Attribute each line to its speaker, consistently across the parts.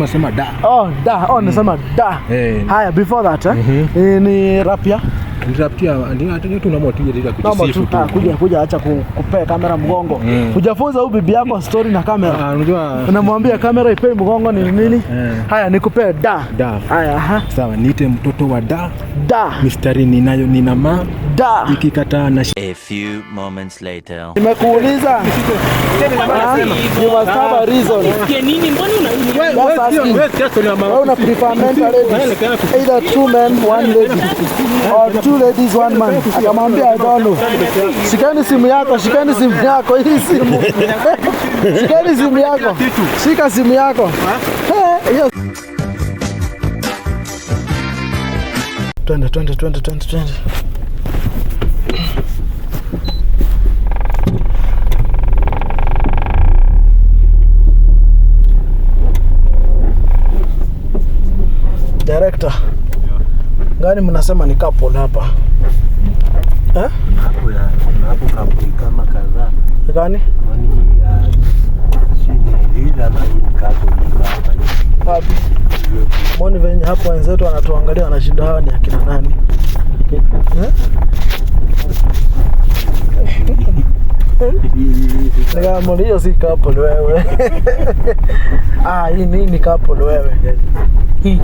Speaker 1: Nasema da.
Speaker 2: Oh, da. Oh, nasema da. Haya, before that, ni rapia.
Speaker 1: Ni rapia, ndio tunamotia ile kujisifu tu.
Speaker 2: Kuja acha kupea kamera mgongo. Hujafunza huyu bibi yako story na kamera.
Speaker 1: Unajua
Speaker 2: unamwambia kamera ipe mgongo ni nini? Haya, nikupe da. Haya,
Speaker 1: sawa, niite mtoto wa da.
Speaker 2: Da.
Speaker 1: Mistari ninayo nina ma.
Speaker 2: Da.
Speaker 1: Ikikataa na
Speaker 3: a few moments later.
Speaker 2: Nimekuuliza. You must have a reason.
Speaker 4: Nini mbona
Speaker 2: una prefer mental ladies? Either two men, one lady. Or two ladies, one man. Akamwambia I don't know. Shikeni simu yako, hii simu. Shikeni simu yako. Shika simu yako. Hiyo. Twende. Director. Gani mnasema ni couple hapa?
Speaker 5: Hapo couple kama kadhaa.
Speaker 2: Gani?
Speaker 5: Kwani chini ila na couple hapa.
Speaker 2: Wapi? Mbona venye hapo wenzetu wanatuangalia wanashinda hawa ni akina nani? Ndio hiyo si couple wewe. Hii ni couple wewe. Hii.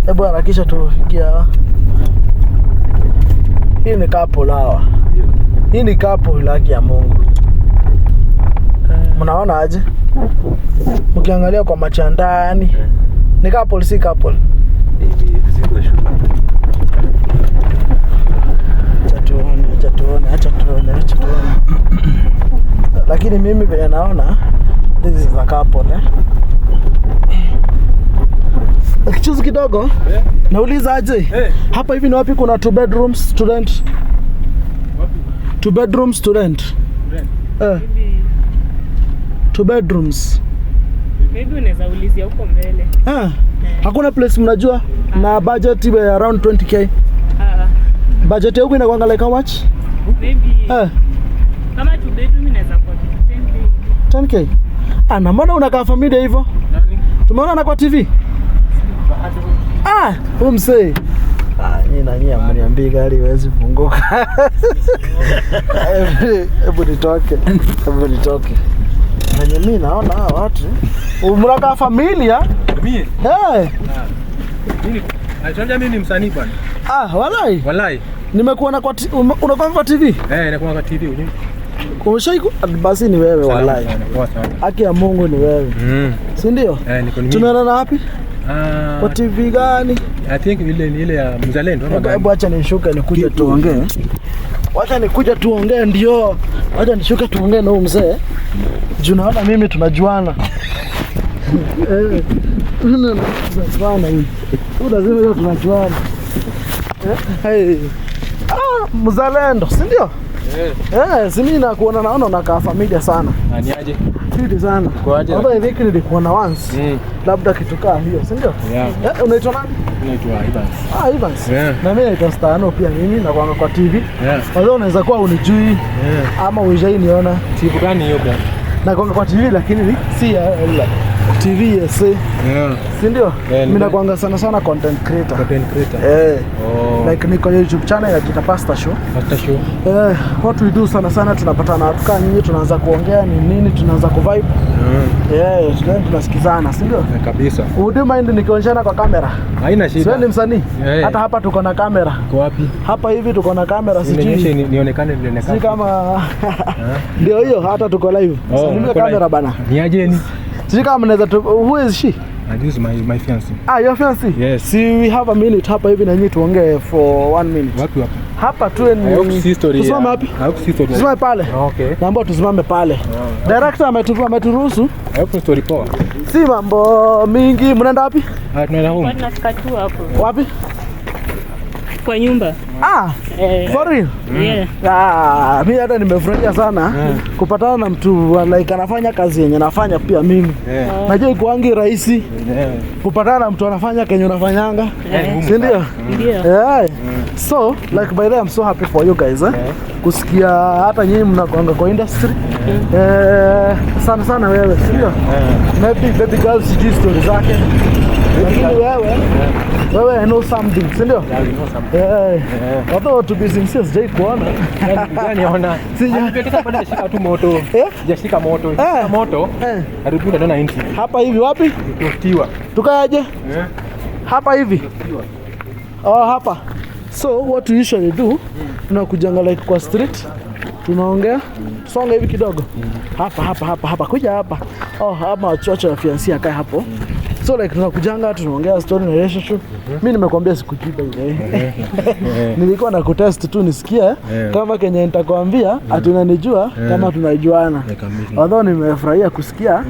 Speaker 2: Hebu harakisha tufikia. Hii ni couple hawa. Hii ni couple laki ya Mungu. Mnaona aje? Mkiangalia kwa macho ndani. Ni couple si couple. Acha tuone. Lakini mimi vile naona this is a couple Kichuzi kidogo. Nauliza aje? Hapa hivi ni wapi kuna two bedrooms student?
Speaker 1: Wapi?
Speaker 2: Two bedrooms student. Two bedrooms.
Speaker 4: Maybe unaweza ulizia huko mbele.
Speaker 2: Hakuna place mnajua na budget iwe around 20k. Budget yako inakuanga like how much?
Speaker 4: Maybe. Kama two bedroom inaweza kwa 10k.
Speaker 2: 10k. Na mbona unakaa familia hivyo?
Speaker 1: Nani?
Speaker 2: Tumeona na kwa TV. Umse. Nyinyi ameniambia gari haiwezi funguka. Hebu nitoke. Na mimi naona hawa watu mnakaa familia.
Speaker 1: Mimi?
Speaker 2: Mimi
Speaker 1: mimi ni msanii bwana.
Speaker 2: Wallahi. Nimekuona kwa unakuwa kwa TV?
Speaker 1: Nakuwa kwa TV unini.
Speaker 2: Umeshaiku basi ni wewe wallahi. Haki ya Mungu ni wewe. Si ndio?
Speaker 1: Niko ni.
Speaker 2: Tunaona wapi? Kwa TV gani?
Speaker 1: I think ile ya Mzalendo ama gani?
Speaker 2: Hebu acha nishuke nikuje tuongee. Wacha nikuje tuongee ndio. Wacha nishuke tuongee na huyu mzee. Unaona mimi tunajuana. Tunajuana hivi. Lazima leo tunajuana. Mzalendo, si ndio? Si mimi nakuona naona unakaa familia sana.
Speaker 1: Ni aje?
Speaker 2: Fiti sana.
Speaker 1: Kwa aje?
Speaker 2: Hata hivi nilikuona once. Labda kitukaa hiyo, si ndio? Unaitwa nani?
Speaker 1: Naitwa Evans.
Speaker 2: Evans. Na mimi naitwa Stano pia mimi na kwa TV. Wao unaweza kuwa unijui ama unijaiona.
Speaker 1: TV gani hiyo bwana?
Speaker 2: Na kwa TV lakini si ya TV yes. Si ndio? Mimi nakuanga sana content creator. Like niko YouTube channel ya Kita Pasta Show. What we do sana tunapatana tukaa nyinyi tunaanza kuongea ni nini tunaanza kuvibe. Tunasikizana, si ndio?
Speaker 1: Kabisa.
Speaker 2: Would you mind nikionyeshana kwa kamera?
Speaker 1: Haina shida.
Speaker 2: Sio ni msanii. Hata hapa tuko na kamera.
Speaker 1: Kwa wapi?
Speaker 2: Hapa hivi tuko na kamera
Speaker 1: sijui. Nionekane.
Speaker 2: Si kama ndio hiyo hata tuko live. Salimia kamera bana.
Speaker 1: Ni ajeni.
Speaker 2: Sisi kama mnaweza who is she?
Speaker 1: This is my fiancé.
Speaker 2: Your fiancé?
Speaker 1: Yes.
Speaker 2: See, we have a minute hapa hivi na nyinyi tuongee for 1 minute.
Speaker 1: Wapi hapa?
Speaker 2: Hapa tu ni
Speaker 1: history.
Speaker 2: Tusimame wapi? Tusimame pale.
Speaker 1: Okay.
Speaker 2: Naomba tusimame pale. Director ameturuhusu.
Speaker 1: Hapo story poa.
Speaker 2: Si mambo mingi. Mnaenda wapi?
Speaker 1: Tunaenda home.
Speaker 4: Tunafika tu hapo.
Speaker 2: Wapi?
Speaker 4: Kwa nyumba.
Speaker 2: For real? Mimi hata nimefurahia sana kupatana na mtu like anafanya kazi yenye nafanya pia mimi. Najua ikuangi rahisi kupatana na mtu anafanya kenye unafanyanga. Si ndio? So like by the way, I'm so happy for you guys kusikia hata nyinyi mnakuanga kwa industry sana wewe sio maybe baby girl sijui story zake lakini wewe I know something sio although to be sincere sijai kuona
Speaker 1: niona sijataka bado shika tu moto sijashika moto karibu na 90
Speaker 2: hapa hivi wapi tukaje hapa hivi hapa. So what we usually do tunakujanga like kwa street tunaongea songa hivi kidogo hapa kuja hapa hapa wachocho wa fiancé akae hapo. So like tunakujanga tunaongea story na relationship. Mimi nimekwambia sikujiba ile. Nilikuwa na kutest tu nisikie kama Kenya nitakwambia ati unanijua kama tunajuana. Although nimefurahia kusikia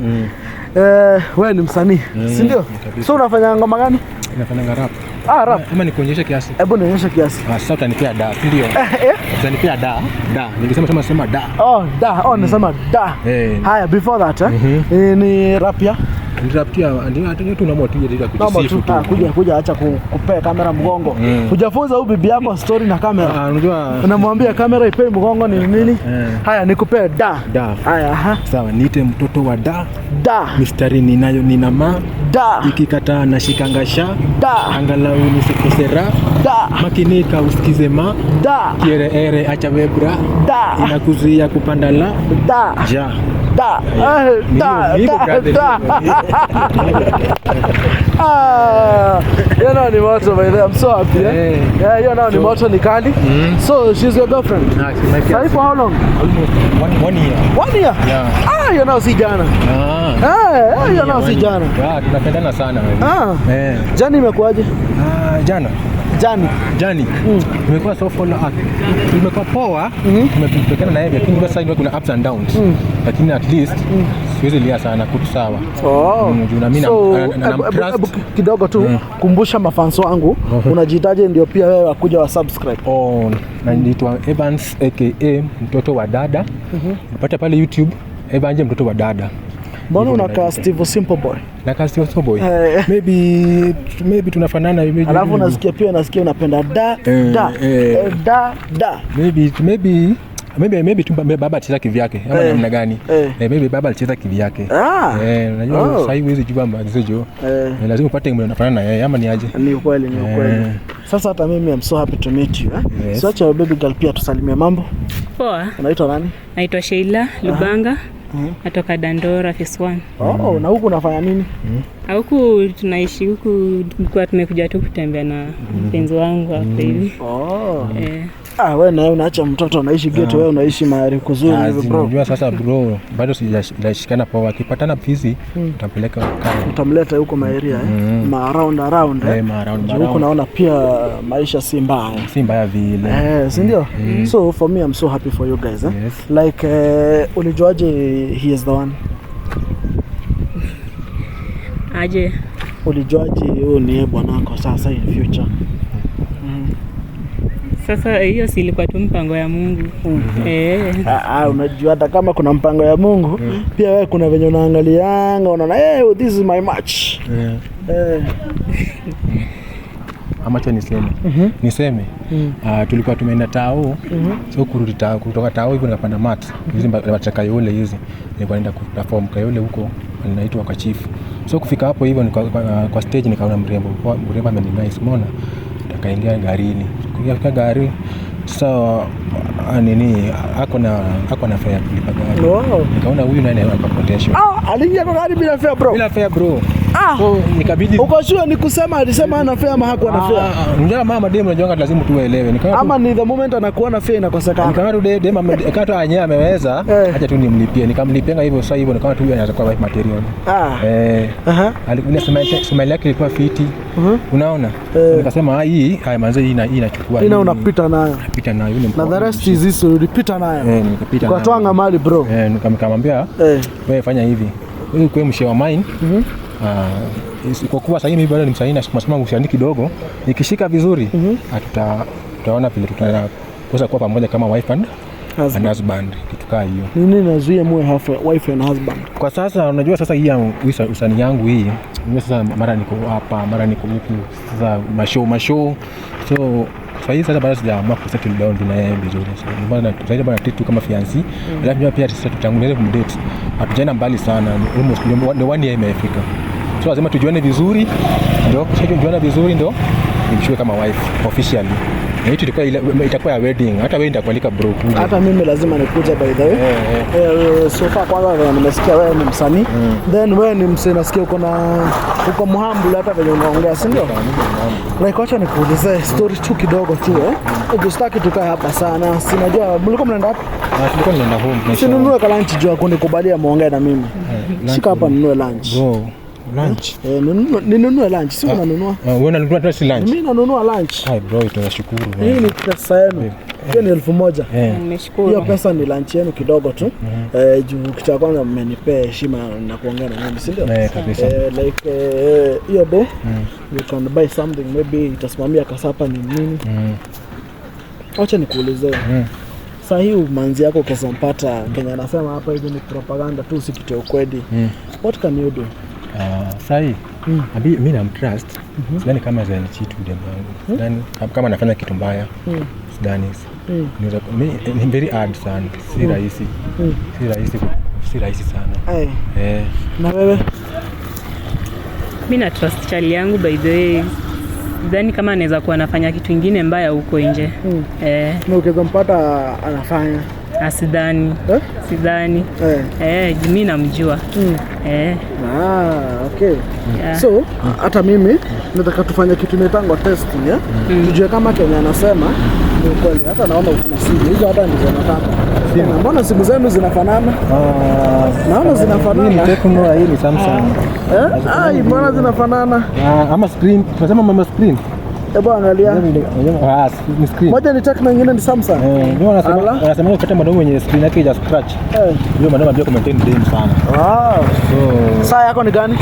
Speaker 2: wewe ni msanii, si ndio? So unafanya ngoma gani?
Speaker 1: Nafanya rap.
Speaker 2: Rap.
Speaker 1: Ama nikuonyeshe kiasi?
Speaker 2: Hebu nionyeshe kiasi.
Speaker 1: Sasa utanipea da, si ndio? Utanipea da. Ningesema da.
Speaker 2: Da. Nasema da. Haya, before that ni rap ya
Speaker 1: ndirapia ndio tunamotia ile kujisifu tu.
Speaker 2: Kuja acha kupea kamera mgongo. Kujafunza huyu bibi yako story na kamera.
Speaker 1: Unajua
Speaker 2: unamwambia kamera ipe mgongo ni nini? Haya nikupee da. Haya
Speaker 1: sawa, niite mtoto wa da.
Speaker 2: Mistari
Speaker 1: ninayo nina ma
Speaker 2: da.
Speaker 1: Ikikataa na shikangasha
Speaker 2: da.
Speaker 1: Angalau nisikosera
Speaker 2: da.
Speaker 1: Makinika usikize ma
Speaker 2: da.
Speaker 1: Kiere acha webra
Speaker 2: da.
Speaker 1: Inakuzuia kupanda la
Speaker 2: da.
Speaker 1: Ja
Speaker 2: da. You know ni moto by the way. I'm so happy. Yeah, you know ni moto ni kali. So she's your girlfriend? Sorry for how long?
Speaker 1: Almost 1 year.
Speaker 2: 1 year?
Speaker 1: Yeah.
Speaker 2: You know si jana. You know si jana.
Speaker 1: Tunapendana sana wewe.
Speaker 2: Jani imekuaje?
Speaker 1: Jani. Imekuwa so follow up. Imekuwa poa. Tumepekana na yeye lakini sasa ndio kuna ups and downs. Lakini at least siwezi lia sana kutu sawa. Na mimi na
Speaker 2: kidogo tu kumbusha mafans wangu unajitaje ndio pia wewe wakuja wa subscribe.
Speaker 1: Naitwa Evans aka mtoto wa dada. Upata pale YouTube Evans mtoto wa dada.
Speaker 2: Mbona unakaa Steve Simple Boy?
Speaker 1: Nakaa Steve Simple Boy. Maybe tunafanana hivi.
Speaker 2: Alafu nasikia unapenda da.
Speaker 1: Maybe tu baba alicheza kivyake ama namna gani? Maybe baba alicheza kivyake. Unajua sasa hivi hizo juba mbazo lazima upate mtu anafanana na yeye ama ni aje?
Speaker 2: Ni ukweli. Sasa hata mimi I'm so happy to meet you. So acha baby girl pia tusalimie mambo.
Speaker 4: Poa.
Speaker 2: Unaitwa nani?
Speaker 4: Naitwa Sheila Lubanga. Natoka Dandora Phase 1.
Speaker 2: Na huku unafanya nini?
Speaker 4: Huku tunaishi huku kwa tumekuja tu kutembea na mpenzi wangu hapa hivi.
Speaker 2: Wewe na unaacha mtoto anaishi ghetto, wewe unaishi mahali kuzuri hivi bro.
Speaker 1: Unajua sasa bro, bado sijashikana poa. Akipatana busy utampeleka kama
Speaker 2: utamleta huko maeria around huko. Naona pia maisha si mbaya
Speaker 1: vile.
Speaker 2: Si ndio? So for me I'm so happy for you guys. Like ulijuaje he is the one?
Speaker 4: Aje
Speaker 2: ulijuaje huyo ni bwanako sasa in future?
Speaker 4: Sasa hiyo si ilikuwa tu mpango ya Mungu.
Speaker 2: Unajua hata kama kuna mpango ya Mungu pia wewe kuna venye unaangalianga unaona this is my match.
Speaker 1: Amacho niseme tulikuwa tumeenda tao so kurudi tao kutoka tao hivyo nikapanda mat hizi bataka yule hizi nilikuwa naenda kuperform Kayole huko anaitwa kwa chief. So kufika hapo hivyo kwa stage nikaona mrembo amenice umeona, nikaingia garini. Kuingia gari so ako na fare kulipa gari. Nikaona huyu naye ana potential.
Speaker 2: Aliingia kwa gari bila fare bro.
Speaker 1: So nikabidi
Speaker 2: uko sure ni kusema alisema ana fare ama hakuwa na fare?
Speaker 1: Ndio mama demu unajua lazima tuelewe.
Speaker 2: Ama ni the moment anakuwa na fare inakosekana.
Speaker 1: Nikaona demu akata anyewe ameweza acha tu nimlipie. Nikamlipia hivyo sasa hivyo nikaona tu huyu anaweza kuwa wife material. Alikuwa smile yake ilikuwa fiti. Unaona? Nikasema hii manze hii inachukua.
Speaker 2: Unapita nayo. Na the rest is this ulipita nayo.
Speaker 1: Nikapita.
Speaker 2: Kwa twanga mali bro.
Speaker 1: Nikamwambia wewe fanya hivi. Wewe kwa mshe wa mine. Kwa kuwa sasa hivi bado ni msanii na masomo ushani kidogo, nikishika vizuri tutaona vile tutaweza kuwa pamoja kama wife and husband kitu kama hiyo.
Speaker 2: Nini nazuia muwe wife and husband?
Speaker 1: Kwa sasa unajua sasa hii usanii yangu hii sasa mara niko hapa mara niko huku sasa mashow so Sasa hivi sasa bado sijaamua ku settle down na yeye vizuri. Mbona zaidi bwana treat kama fiancé. Alafu pia sasa tutangulia kumdate. Hatujaenda mbali sana. Almost ni 1 year imefika. So lazima tujuane vizuri. Ndio tujuane vizuri ndio nimchukue kama wife officially. Na hiyo itakuwa ya wedding. Hata wewe nitakualika bro.
Speaker 2: Hata mimi lazima nikuje by the way. So far kwanza nimesikia wewe ni msanii. Then wewe ni msanii, nasikia uko mhumble hata venye unaongea, si ndio? Like acha nikuulize story tu kidogo tu Ukistaki tukae hapa sana. Sinajua mlikuwa mnaenda wapi?
Speaker 1: Tulikuwa tunaenda home.
Speaker 2: Sinunue ka lunch jua kunikubalia muongee na mimi. Shika hapa ninunue lunch.
Speaker 1: Bro. Lunch.
Speaker 2: Ninunue lunch, si unanunua?
Speaker 1: Wewe unanunua tu lunch.
Speaker 2: Mimi nanunua lunch.
Speaker 1: Hai bro, tunashukuru.
Speaker 2: Hii ni pesa yenu. Hiyo ni 1000.
Speaker 4: Nimeshukuru.
Speaker 2: Hiyo pesa ni lunch yenu kidogo tu. Juu kitu cha kwanza mmenipea heshima na kuongea na mimi, si ndio?
Speaker 1: Kabisa.
Speaker 2: Like hiyo do you can buy something, maybe itasimamia kasapa ni nini. Acha nikuulize. Sasa hii manzi yako ukisampata Kenya anasema hapa hivi ni propaganda tu, si kitu ukweli. What can you do?
Speaker 1: Sahi mimi namtrust. Sidhani kama zani cheat with them wangu. Sidhani kama anafanya kitu mbaya. Sidhani. Ni very hard sana. Si rahisi sana.
Speaker 2: Na wewe?
Speaker 4: Mimi na trust chali yangu by the way. Sidhani kama anaweza kuwa anafanya kitu kingine mbaya huko nje.
Speaker 2: Na ukizampata anafanya
Speaker 4: Sidhani. Sidhani. Mimi namjua.
Speaker 2: Okay. So hata mimi nataka tufanye kitu inaitwa testing tujue kama Kenya anasema ni kweli. Hata naona kuna simu hizo, hata ndizo nataka. Mbona simu zenu zinafanana? Naona zinafanana.
Speaker 1: Hii ni Tecno, hii ni Samsung.
Speaker 2: Mbona zinafanana?
Speaker 1: Ama screen, tunasema mama screen.
Speaker 2: Hebu angalia.
Speaker 1: Ni screen.
Speaker 2: Moja ni Tecno, nyingine ni Samsung.
Speaker 1: Ndio wanasema ukata madogo yenye screen yake ya scratch. Ndio madogo ndio maintain game sana. So
Speaker 2: saa yako ni gani?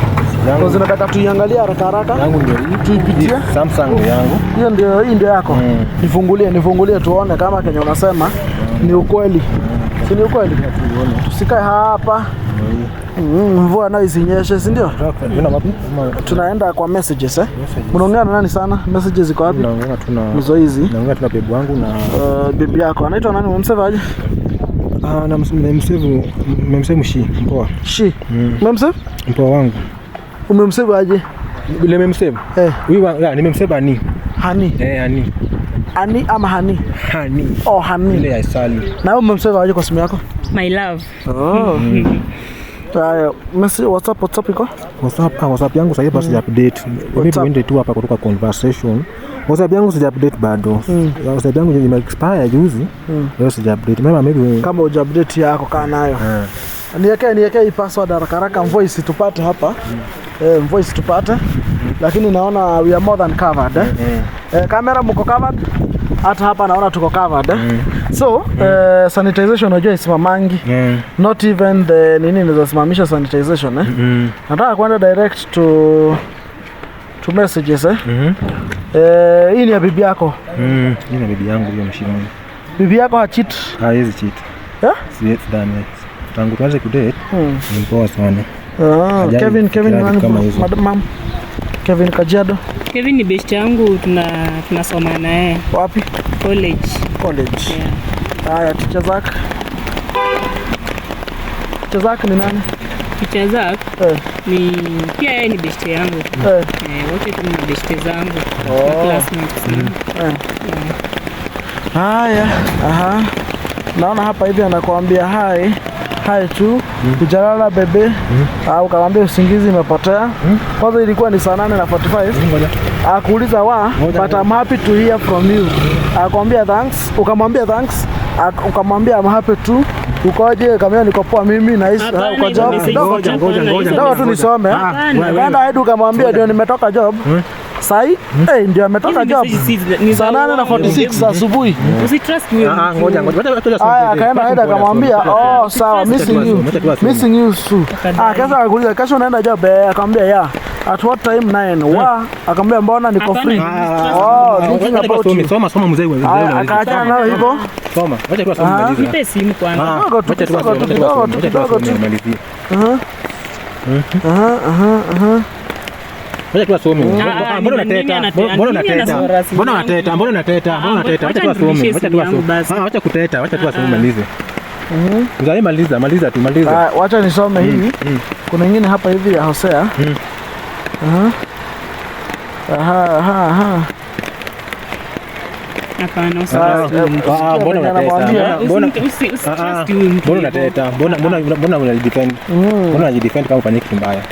Speaker 2: Kwa zinataka tuiangalie haraka.
Speaker 1: Yangu ndio hii.
Speaker 2: Tuipitie.
Speaker 1: Samsung yangu.
Speaker 2: Hii ndio yako. Nifungulie tuone kama Kenya unasema ni ukweli. Si ni ukweli? Tusikae hapa. Mvua nayo isinyeshe, si ndio? Tunaenda kwa messages Mnaongea na nani sana? Messages ziko wapi? Hizo hizi.
Speaker 1: Naongea tuna babe wangu na
Speaker 2: bibi yako. Anaitwa nani? Umemsave aje?
Speaker 1: Na mmemsave Shi mpoa.
Speaker 2: Shi. Umemsave?
Speaker 1: Mpoa wangu.
Speaker 2: Umemsave aje?
Speaker 1: Ile mmemsave? Nimemsave Ani.
Speaker 2: Hani.
Speaker 1: Ani.
Speaker 2: Ani ama Hani?
Speaker 1: Hani.
Speaker 2: Hani.
Speaker 1: Ile ya Sali.
Speaker 2: Na wewe umemsave aje kwa simu yako?
Speaker 4: My love.
Speaker 2: WhatsApp iko?
Speaker 1: WhatsApp yangu sasa basi update. Mimi niende tu hapa kutoka conversation. WhatsApp yangu sija update bado. WhatsApp yangu ime expire juzi. Leo sija update. Maybe
Speaker 2: kama uja update yako kana nayo. Niweke hii password haraka voice tupate hapa. Voice tupate. Lakini naona we are more than covered. Kamera mko covered? Hata hapa naona tuko covered. So sanitization unajua isimamangi. Not even the nini inazosimamisha sanitization Nataka kwenda direct to messages hii ni ya bibi yako.
Speaker 1: Hii ni bibi yangu hiyo mshirani.
Speaker 2: Bibi yako ha cheat?
Speaker 1: Haiwezi cheat. Siwezi dani. Tangu tuanze kudate ni mpoa sana.
Speaker 2: Kevin nani madam? Kevin Kajiado.
Speaker 4: Kevin ni best yangu, tunasoma naye.
Speaker 2: Wapi?
Speaker 4: College.
Speaker 2: Haya, teacher Zak ni nani?
Speaker 4: Teacher Zak ni pia yeye ni best yangu. Wote tu ni best zangu. Classmates.
Speaker 2: Haya, naona hapa hivi anakuambia hai tu kujalala bebe au kamwambia usingizi imepotea. Kwanza ilikuwa ni saa 8:45. Akuuliza but I'm happy to hear from you. Akamwambia thanks, ukamwambia thanks, ukamwambia I'm happy to. Ukoje? Kama niko poa mimi na hisi kwa job. Ngoja tu nisome. Kaenda hadi ukamwambia ndio nimetoka job. Sai ndio ametoka job saa 8:46 asubuhi.
Speaker 4: Usitrust wewe.
Speaker 1: Ngoja.
Speaker 2: Akaenda akamwambia sawa, missing you too. Kesa akakuuliza kesho unaenda job? Akamwambia at what time? 9. Akamwambia mbona niko free. Thinking about you.
Speaker 1: Soma mzee wewe.
Speaker 2: Akaachana nayo hivyo.
Speaker 1: Soma. Wacha tu asome.
Speaker 4: Nipe simu kwanza.
Speaker 1: Wacha tu asome. Wacha tu asome. Mbona unateta? Mbona unateta? Mbona unateta? Mbona unateta? Mbona unateta? Wacha tu asome. Wacha tu asome. Wacha kuteta, wacha tu asome malize. Mzai maliza tu, maliza.
Speaker 2: Wacha nisome hii. Kuna nyingine hapa hivi ya Hosea.
Speaker 4: Hapana,
Speaker 1: mbona unateta? Mbona unajidefend? Mbona unajidefend kama ufanye kitu mbaya?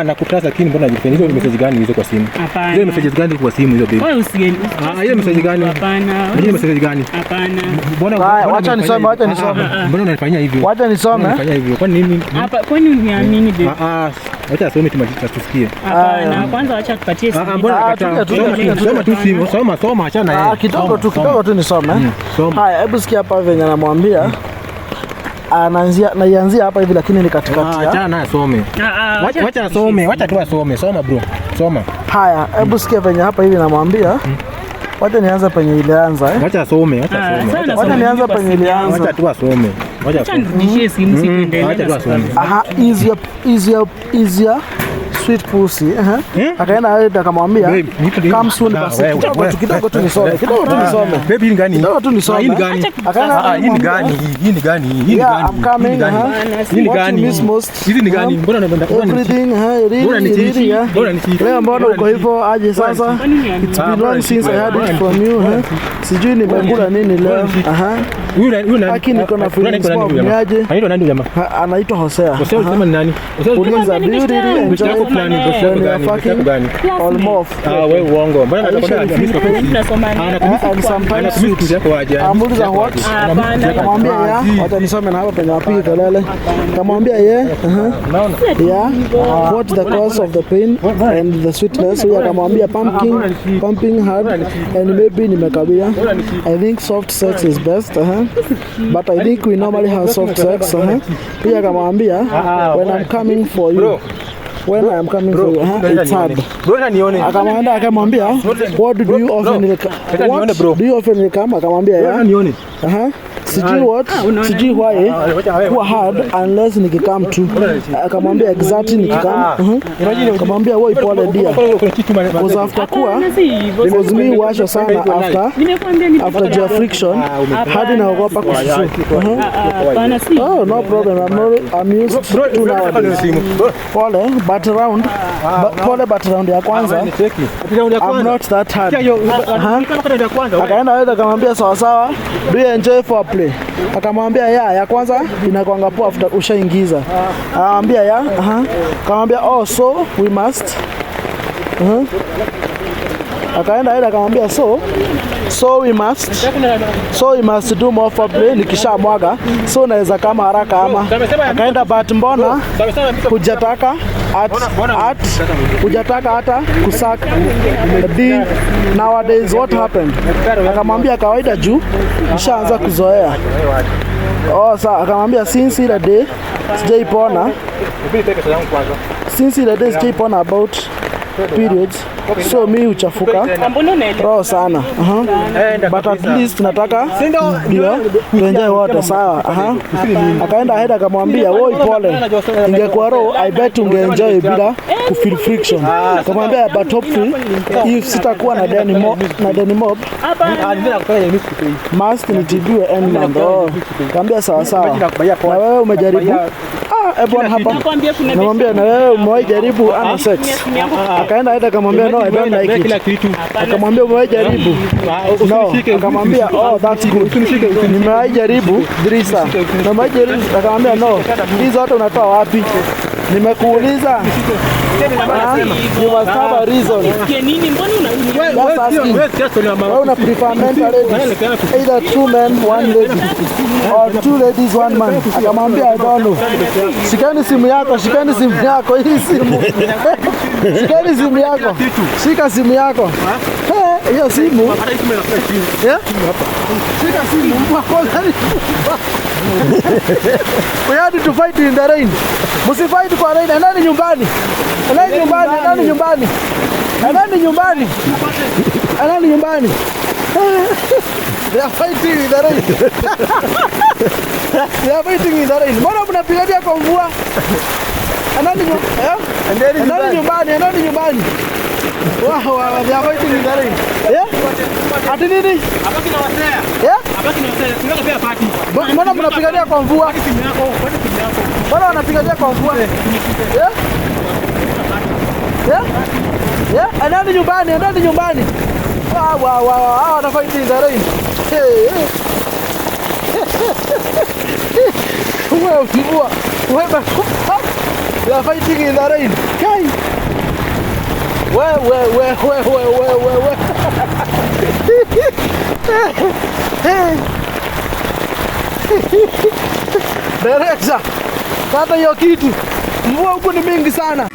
Speaker 1: Na kutrust, lakini mbona unajidefend? Hizo message gani hizo kwa simu? Hizo messages gani kwa simu hizo baby?
Speaker 4: Wewe usieni.
Speaker 1: Hizo message gani?
Speaker 4: Hapana.
Speaker 1: Hizo message gani?
Speaker 4: Hapana.
Speaker 2: Wacha nisome.
Speaker 1: Mbona unanifanyia hivyo?
Speaker 2: Wacha nisome.
Speaker 1: Unanifanyia hivyo. Kwa nini?
Speaker 4: Hapa kwani uniamini baby?
Speaker 1: Wacha asome tusikie.
Speaker 4: Hapana, kwanza wacha tupatie simu.
Speaker 1: Soma tu simu, soma achana yeye.
Speaker 2: Kidogo tu nisome. Haya, hebu sikia hapa venye anamwambia. Naianzia hapa hivi lakini ni katikati.
Speaker 1: Achana naye asome. Wacha asome, wacha tu asome. Soma bro. Soma.
Speaker 2: Haya, hebu sikia venye hapa hivi namwambia. Wacha nianze penye ilianza
Speaker 1: Wacha asome.
Speaker 2: Wacha nianze penye ilianza.
Speaker 1: Wacha tu asome.
Speaker 4: Wacha nirudishie simu siendelee.
Speaker 1: Wacha tu asome.
Speaker 2: Easier sweet pussy. Akaenda hadi akamwambia come soon basi. Kidogo tu nisome.
Speaker 1: Baby ni gani?
Speaker 2: Kidogo tu nisome.
Speaker 1: Hii ni gani?
Speaker 2: Akaenda
Speaker 1: hii ni gani? Hii ni gani? Hii ni gani?
Speaker 2: I'm coming.
Speaker 1: Hii ni gani? Hizi ni gani? Mbona
Speaker 2: everything really. Leo mbona uko hivyo aje sasa? It's been long since I heard it from you. Sijui nimekula nini leo. Lakini niko na feelings kwa mnyaje.
Speaker 1: Anaitwa nani jamaa?
Speaker 2: Anaitwa Hosea.
Speaker 1: Hosea unasema ni nani?
Speaker 2: Uliza beauty
Speaker 1: Yako fulani gani?
Speaker 2: Almost.
Speaker 1: Wewe uongo. Mbona anakwambia
Speaker 2: amuliza what? Akamwambia wacha nisome na hapa penye wapiga kelele. Akamwambia what the cause of the pain and the sweetness. Huyu akamwambia pumping hard and maybe nimekabia. I think soft sex is best. But I think we normally have soft sex. Pia akamwambia when I'm coming for you. When I am coming for you, it's hard. Akamwambia what do you often come? Akamwambia sijui why kuwa hard unless nikikam tu. Akamwambia exactly nikikam. Akamwambia wewe pole dia. Because after kuwa because me washo sana after your friction hadi naogopa kushushu. Oh no problem, I'm used to nowadays. Pole but round ya kwanza I'm not that hard. Akaenda wewe akamwambia sawa, do you enjoy for play? Akamwambia ya kwanza inakuanga poa after ushaingiza. Akamwambia akamwambia so we must. Akaenda akamwambia so we must do more for play nikishamwaga so naweza kama haraka ama. Akaenda but mbona hujataka hata kusaka the nowadays what happened? Akamwambia kawaida juu nishaanza kuzoea. Sasa akamwambia since the day sijaipona about periods so mi uchafuka roho sana. But at least nataka ndio tuenjoy wote sawa. Akaenda ahead akamwambia woi pole, ingekuwa roho I bet ungeenjoy bila kufeel friction. Akamwambia but hopefully if sitakuwa na deni mob must nitibiwe end month. Akamwambia sawa. Na wewe umejaribu bwana hapa. Namwambia na wewe umewahi jaribu ana sex? Akaenda ahead akamwambia no I don't like it. Akamwambia umewahi jaribu? No. Akamwambia that's good. Nimewahi jaribu Drisa. Nimewahi jaribu. Akamwambia no. Hizo zote unatoa wapi? Nimekuuliza. You must have a reason. Una prefer mental ladies? Either 2 men, 1 lady or 2 ladies, 1 man. Akamwambia I don't know. Shikeni simu yako hii simu. Shikeni simu yako. Shika simu yako. Hiyo simu. Shika simu. We had to fight in the rain. Msifight kwa rain. Endeni nyumbani. They are fighting in the rain. Mbona mnapigania kwa mvua? Endeni nyumbani. Wow, they are fighting in the rain. Yeah? Ati nini?
Speaker 1: Abaki na wasea.
Speaker 2: Yeah?
Speaker 1: Abaki na wasea. Tunataka pia party.
Speaker 2: Mbona mnapigania kwa mvua?
Speaker 1: Timu yako.
Speaker 2: Mbona wanapigania kwa mvua? Yeah? Yeah? Yeah? Endeni nyumbani. Wow. Hao wana fight in the rain. Wewe mvua. They are fighting in the rain. Kai. Wewe. Director, kata hiyo kitu. Mvua huku ni mingi sana.